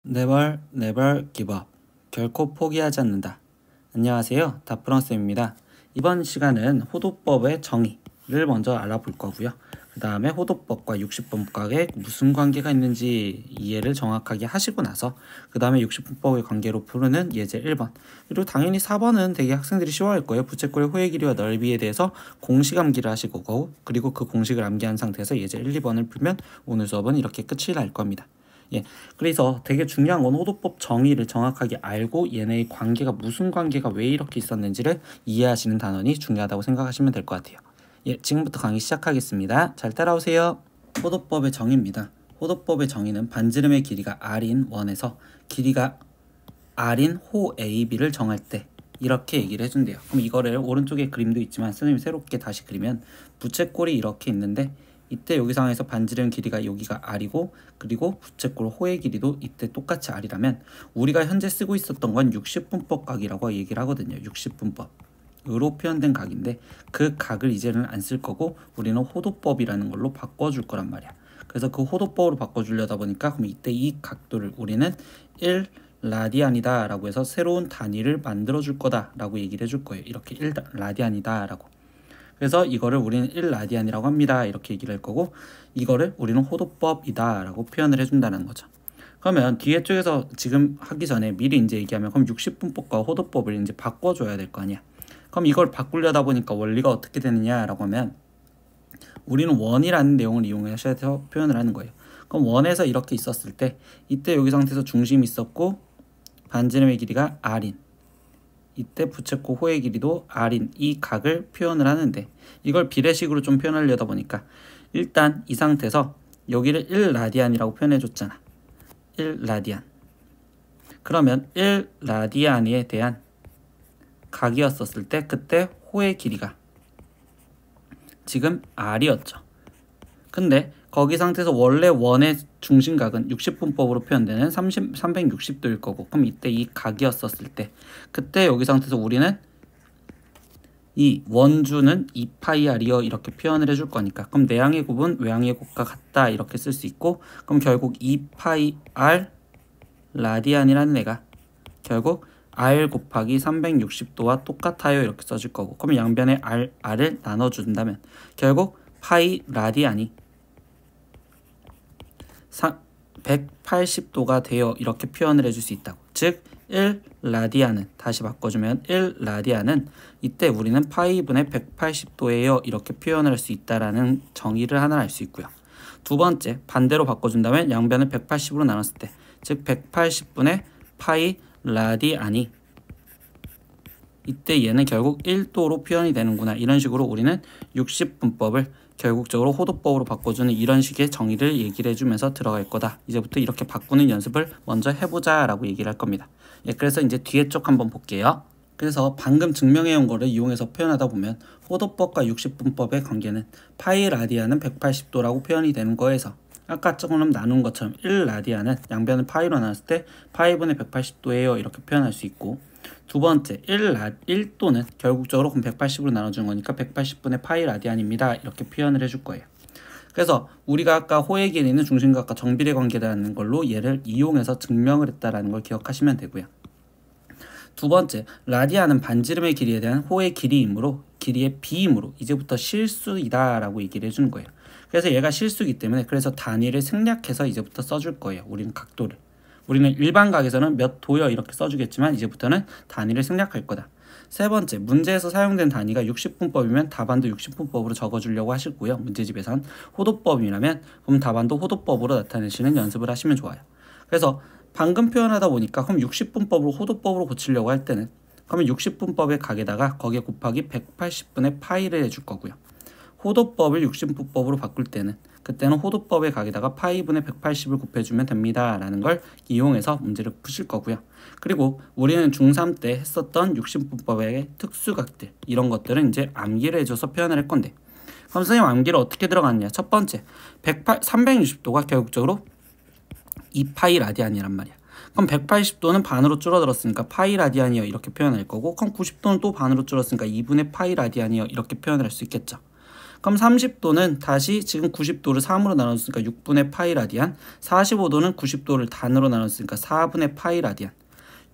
Never, never give up. 결코 포기하지 않는다. 안녕하세요, 다프런쌤입니다. 이번 시간은 호도법의 정의를 먼저 알아볼 거고요. 그 다음에 호도법과 60분법에 무슨 관계가 있는지 이해를 정확하게 하시고 나서 그 다음에 60분법의 관계로 푸는 예제 1번, 그리고 당연히 4번은 되게 학생들이 쉬워할 거예요. 부채꼴의 호의 길이와 넓이에 대해서 공식 암기를 하시고, 그리고 그 공식을 암기한 상태에서 예제 1, 2번을 풀면 오늘 수업은 이렇게 끝이 날 겁니다. 그래서 되게 중요한 건 호도법 정의를 정확하게 알고 얘네의 관계가 무슨 관계가 왜 이렇게 있었는지를 이해하시는 단원이 중요하다고 생각하시면 될 것 같아요. 지금부터 강의 시작하겠습니다. 잘 따라오세요. 호도법의 정의입니다. 호도법의 정의는 반지름의 길이가 r인 원에서 길이가 r인 호 AB를 정할 때 이렇게 얘기를 해준대요. 그럼 이거를 오른쪽에 그림도 있지만 선생님이 새롭게 다시 그리면 부채꼴이 이렇게 있는데 이때 여기 상황에서 반지름 길이가 여기가 r이고, 그리고 부채꼴 호의 길이도 이때 똑같이 r이라면 우리가 현재 쓰고 있었던 건 60분법 각이라고 얘기를 하거든요. 60분법으로 표현된 각인데 그 각을 이제는 안 쓸 거고 우리는 호도법이라는 걸로 바꿔줄 거란 말이야. 그래서 그 호도법으로 바꿔주려다 보니까 그럼 이때 이 각도를 우리는 1라디안이다 라고 해서 새로운 단위를 만들어 줄 거다 라고 얘기를 해줄 거예요. 이렇게 1라디안이다 라고. 그래서 이거를 우리는 1라디안이라고 합니다. 이렇게 얘기를 할 거고, 이거를 우리는 호도법이다 라고 표현을 해준다는 거죠. 그러면 뒤에 쪽에서 지금 하기 전에 미리 이제 얘기하면 그럼 60분법과 호도법을 이제 바꿔줘야 될 거 아니야. 그럼 이걸 바꾸려다 보니까 원리가 어떻게 되느냐 라고 하면 우리는 원이라는 내용을 이용해서 표현을 하는 거예요. 그럼 원에서 이렇게 있었을 때 이때 여기 상태에서 중심이 있었고 반지름의 길이가 r인, 이때 부채꼴 호의 길이도 r인 이 각을 표현을 하는데 이걸 비례식으로 좀 표현하려다 보니까 일단 이 상태에서 여기를 1라디안이라고 표현해 줬잖아. 1라디안. 그러면 1라디안에 대한 각이었었을 때 그때 호의 길이가 지금 r이었죠. 근데 거기 상태에서 원래 원의 중심각은 60분법으로 표현되는 360도일 거고, 그럼 이때 이 각이었었을 때 그때 여기 상태에서 우리는 이 원주는 2파이r이요 이렇게 표현을 해줄 거니까 그럼 내항의 곱은 외항의 곱과 같다 이렇게 쓸 수 있고, 그럼 결국 2파이r 라디안이라는 애가 결국 r 곱하기 360도와 똑같아요 이렇게 써줄 거고, 그럼 양변에 r을 나눠준다면 결국 파이 라디안이 180도가 되어 이렇게 표현을 해줄 수 있다고. 즉 1라디안은 다시 바꿔주면 1라디안은 이때 우리는 파이분의 180도예요 이렇게 표현을 할 수 있다라는 정의를 하나 알 수 있고요. 두 번째 반대로 바꿔준다면 양변을 180으로 나눴을 때 즉 180분의 파이 라디안이 이때 얘는 결국 1도로 표현이 되는구나. 이런 식으로 우리는 60분법을 결국적으로 호도법으로 바꿔주는 이런 식의 정의를 얘기를 해주면서 들어갈 거다. 이제부터 이렇게 바꾸는 연습을 먼저 해보자 라고 얘기를 할 겁니다. 그래서 이제 뒤에 쪽 한번 볼게요. 그래서 방금 증명해온 거를 이용해서 표현하다 보면 호도법과 60분법의 관계는 파이 라디안은 180도라고 표현이 되는 거에서 아까 조금 나눈 것처럼 1라디안은 양변을 파이로 나눴을 때 파이분의 180도예요 이렇게 표현할 수 있고, 두 번째 1도는 결국적으로 그럼 180으로 나눠주는 거니까 180분의 파이 라디안입니다 이렇게 표현을 해줄 거예요. 그래서 우리가 아까 호의 길이는 중심각과 정비례 관계라는 걸로 얘를 이용해서 증명을 했다라는 걸 기억하시면 되고요. 두 번째 라디안은 반지름의 길이에 대한 호의 길이이므로 길이의 비이므로 이제부터 실수이다 라고 얘기를 해주는 거예요. 그래서 얘가 실수이기 때문에 그래서 단위를 생략해서 이제부터 써줄 거예요. 우리는 각도를. 우리는 일반 각에서는 몇 도요 이렇게 써주겠지만 이제부터는 단위를 생략할 거다. 세 번째, 문제에서 사용된 단위가 60분법이면 답안도 60분법으로 적어주려고 하시고요. 문제집에선 호도법이라면 그럼 답안도 호도법으로 나타내시는 연습을 하시면 좋아요. 그래서 방금 표현하다 보니까 그럼 60분법으로 호도법으로 고치려고 할 때는 그러면 60분법의 각에다가 거기에 곱하기 180분의 파이를 해줄 거고요. 호도법을 60분법으로 바꿀 때는 그때는 호도법의 각에다가 파이분의 180을 곱해주면 됩니다 라는 걸 이용해서 문제를 푸실 거고요. 그리고 우리는 중3 때 했었던 60분법의 특수각들 이런 것들은 이제 암기를 해줘서 표현을 할 건데, 그럼 선생님 암기를 어떻게 들어갔냐. 첫 번째 360도가 결국적으로 2파이 라디안이란 말이야. 그럼 180도는 반으로 줄어들었으니까 파이 라디안이요 이렇게 표현할 거고, 그럼 90도는 또 반으로 줄었으니까 2분의 파이 라디안이요 이렇게 표현을 할 수 있겠죠. 그럼 30도는 다시 지금 90도를 3으로 나눴으니까 6분의 파이 라디안, 45도는 90도를 단으로 나눴으니까 4분의 파이 라디안,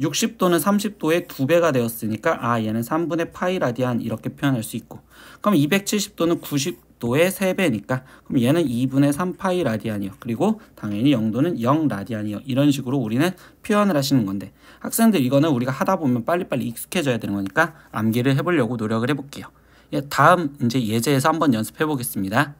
60도는 30도의 2배가 되었으니까 얘는 3분의 파이 라디안 이렇게 표현할 수 있고, 그럼 270도는 90도의 3배니까 그럼 얘는 2분의 3파이 라디안이요. 그리고 당연히 0도는 0 라디안이요. 이런 식으로 우리는 표현을 하시는 건데, 학생들 이거는 우리가 하다 보면 빨리빨리 익숙해져야 되는 거니까 암기를 해보려고 노력을 해볼게요. 다음 이제 예제에서 한번 연습해 보겠습니다.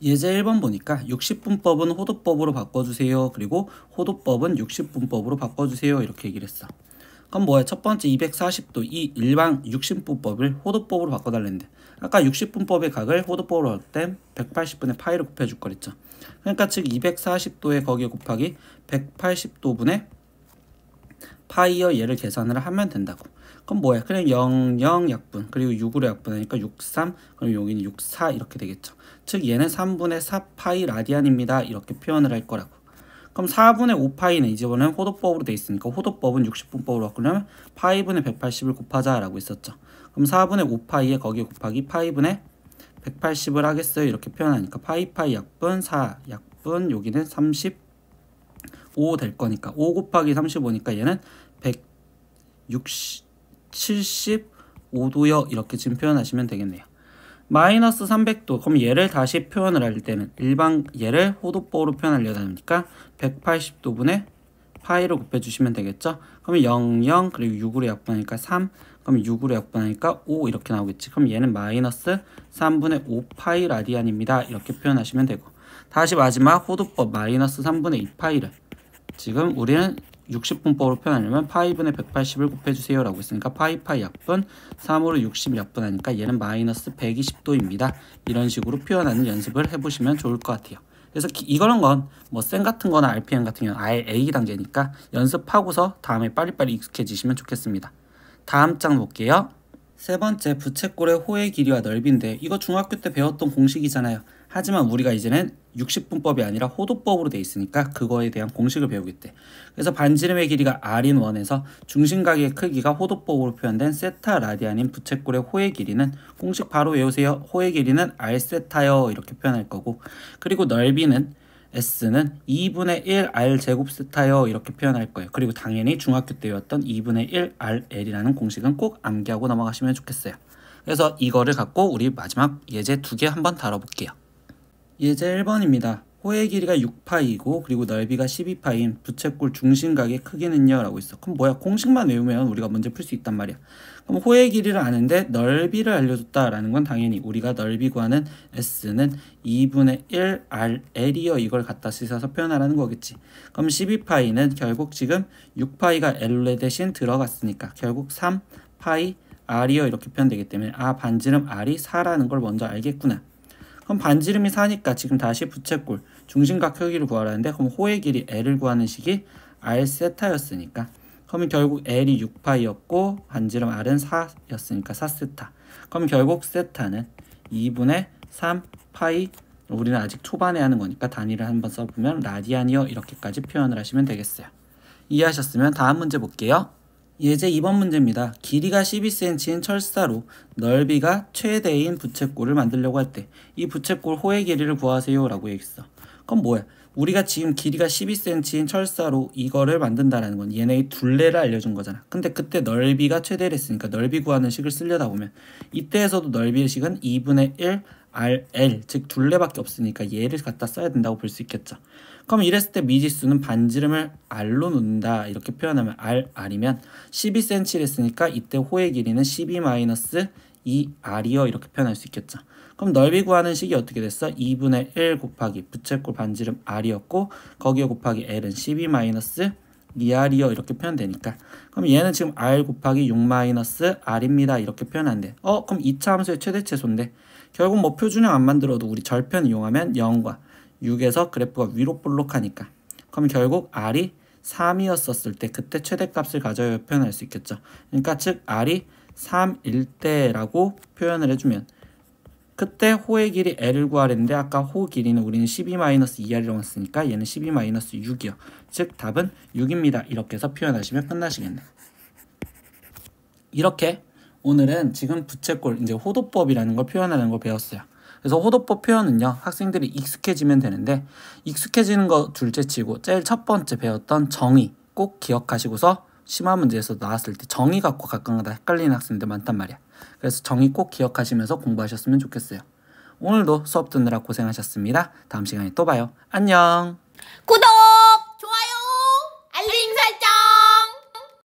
예제 1번 보니까 60분법은 호도법으로 바꿔주세요. 그리고 호도법은 60분법으로 바꿔주세요. 이렇게 얘기를 했어. 그럼 뭐야? 첫 번째 240도 이 일반 60분법을 호도법으로 바꿔달랬는데, 아까 60분법의 각을 호도법으로 할 때 180분의 파이를 곱해줄 거랬죠. 그러니까 즉 240도에 거기에 곱하기 180도분의 파이어 얘를 계산을 하면 된다고. 그럼 뭐야? 그냥 0, 0 약분, 그리고 6으로 약분하니까 63, 그럼 여기는 64 이렇게 되겠죠. 즉 얘는 3분의 4파이 라디안입니다. 이렇게 표현을 할 거라고. 그럼 4분의 5파이는 이제는 호도법으로 돼 있으니까 호도법은 60분법으로 바꾸려면 파이분의 180을 곱하자 라고 있었죠. 그럼 4분의 5파이에 거기에 곱하기 파이분의 180을 하겠어요. 이렇게 표현하니까 파이 약분 4 약분 여기는 35 될 거니까 5 곱하기 35니까 얘는 175도요. 이렇게 지금 표현하시면 되겠네요. 마이너스 300도, 그럼 얘를 다시 표현을 할 때는 일반 얘를 호도법으로 표현하려다 보니까 180도분의 파이로 곱해주시면 되겠죠. 그러면 0, 0 그리고 6으로 약분하니까 3, 그럼 6으로 약분하니까 5 이렇게 나오겠지. 그럼 얘는 마이너스 3분의 5파이 라디안입니다. 이렇게 표현하시면 되고, 다시 마지막 호도법 마이너스 3분의 2파이를 지금 우리는 60분법으로 표현하려면 파이분의 180을 곱해주세요 라고 했으니까 파이 약분 3으로 60 약분하니까 얘는 마이너스 120도입니다. 이런 식으로 표현하는 연습을 해보시면 좋을 것 같아요. 그래서 이거는 건 뭐 쌤 같은 거나 RPM 같은 경우는 아예 A 단계니까 연습하고서 다음에 빨리빨리 익숙해지시면 좋겠습니다. 다음 장 볼게요. 세 번째 부채꼴의 호의 길이와 넓이인데, 이거 중학교 때 배웠던 공식이잖아요. 하지만 우리가 이제는 60분법이 아니라 호도법으로 돼 있으니까 그거에 대한 공식을 배우겠대. 그래서 반지름의 길이가 R인 원에서 중심각의 크기가 호도법으로 표현된 세타 라디안인 부채꼴의 호의 길이는, 공식 바로 외우세요. 호의 길이는 R 세타요. 이렇게 표현할 거고, 그리고 넓이는 S는 2분의 1 R 제곱 세타요. 이렇게 표현할 거예요. 그리고 당연히 중학교 때 배웠던 2분의 1 RL이라는 공식은 꼭 암기하고 넘어가시면 좋겠어요. 그래서 이거를 갖고 우리 마지막 예제 2개 한번 다뤄볼게요. 예제 1번입니다. 호의 길이가 6파이고 그리고 넓이가 12파인 부채꼴 중심각의 크기는요? 라고 있어. 그럼 뭐야? 공식만 외우면 우리가 문제 풀 수 있단 말이야. 그럼 호의 길이를 아는데 넓이를 알려줬다라는 건 당연히 우리가 넓이 구하는 S는 2분의 1 RL이요. 이걸 갖다 씻어서 표현하라는 거겠지. 그럼 12파이는 결국 지금 6파이가 L 대신 들어갔으니까 결국 3파이 R이요. 이렇게 표현되기 때문에 반지름 R이 4라는 걸 먼저 알겠구나. 그럼 반지름이 4니까 지금 다시 부채꼴 중심각 크기를 구하라는데, 그럼 호의 길이 L을 구하는 식이 R 세타였으니까 그러면 결국 L이 6파이였고 반지름 R은 4였으니까 4세타. 그럼 결국 세타는 2분의 3파이, 우리는 아직 초반에 하는 거니까 단위를 한번 써보면 라디안이요. 이렇게까지 표현을 하시면 되겠어요. 이해하셨으면 다음 문제 볼게요. 예제 2번 문제입니다. 길이가 12cm인 철사로 넓이가 최대인 부채꼴을 만들려고 할 때 이 부채꼴 호의 길이를 구하세요 라고 얘기했어. 그럼 뭐야? 우리가 지금 길이가 12cm인 철사로 이거를 만든다는 건 얘네의 둘레를 알려준 거잖아. 근데 그때 넓이가 최대를 했으니까 넓이 구하는 식을 쓰려다 보면 이때에서도 넓이의 식은 2분의 1 RL, 즉 둘레밖에 없으니까 얘를 갖다 써야 된다고 볼 수 있겠죠. 그럼 이랬을 때 미지수는 반지름을 R로 놓는다 이렇게 표현하면 R이면 12cm를 했으니까 이때 호의 길이는 12-2R이요. 이렇게 표현할 수 있겠죠. 그럼 넓이 구하는 식이 어떻게 됐어? 2분의 1 곱하기 부채꼴 반지름 R이었고 거기에 곱하기 L은 12-2R이요. 이렇게 표현되니까 그럼 얘는 지금 R 곱하기 6-R입니다. 이렇게 표현한대. 그럼 2차 함수의 최대체수인데 결국 뭐 표준형 안 만들어도 우리 절편 이용하면 0과 6에서 그래프가 위로 볼록하니까 그럼 결국 R이 3이었을 때 그때 최대값을 가져야 표현할 수 있겠죠. 그러니까 즉 R이 3일 때라고 표현을 해주면 그때 호의 길이 L을 구하랬는데 아까 호 길이는 우리는 12-2R이라고 했으니까 얘는 12-6이요. 즉 답은 6입니다. 이렇게 해서 표현하시면 끝나시겠네요. 이렇게 오늘은 지금 부채꼴 이제 호도법이라는 걸 표현하는 걸 배웠어요. 그래서 호도법 표현은요, 학생들이 익숙해지면 되는데, 익숙해지는 거 둘째치고 제일 첫 번째 배웠던 정의 꼭 기억하시고서 심화 문제에서 나왔을 때 정의 갖고 가끔가다 헷갈리는 학생들 많단 말이야. 그래서 정의 꼭 기억하시면서 공부하셨으면 좋겠어요. 오늘도 수업 듣느라 고생하셨습니다. 다음 시간에 또 봐요. 안녕. 구독!